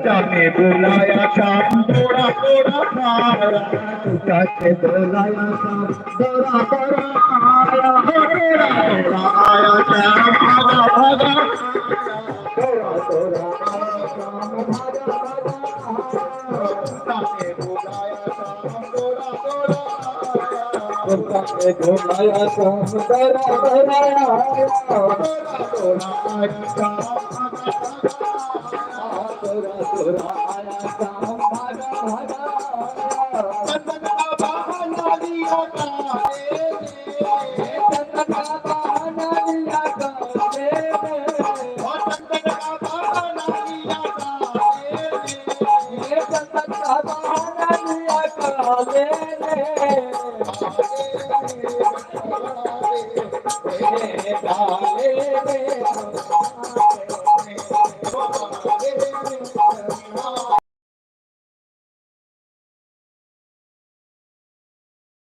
जाके बुलाया शाम थोड़ा थोड़ा मारा जाके बुलाया शाम थोड़ा थोड़ा मारा थोड़ा थोड़ा आया शाम भागा भागा थोड़ा थोड़ा आया शाम भागा भागा जाके बुलाया शाम थोड़ा थोड़ा जाके बुलाया शाम थोड़ा थोड़ा आया थोड़ा थोड़ा आया शाम भागा थोड़ा थोड़ा आया शाम भागा भागा चंदन का बहाना लिया गाने चंदन का बहाना लिया गाने चंदन का बहाना लिया गाने चंदन का बहाना लिया गाने डाले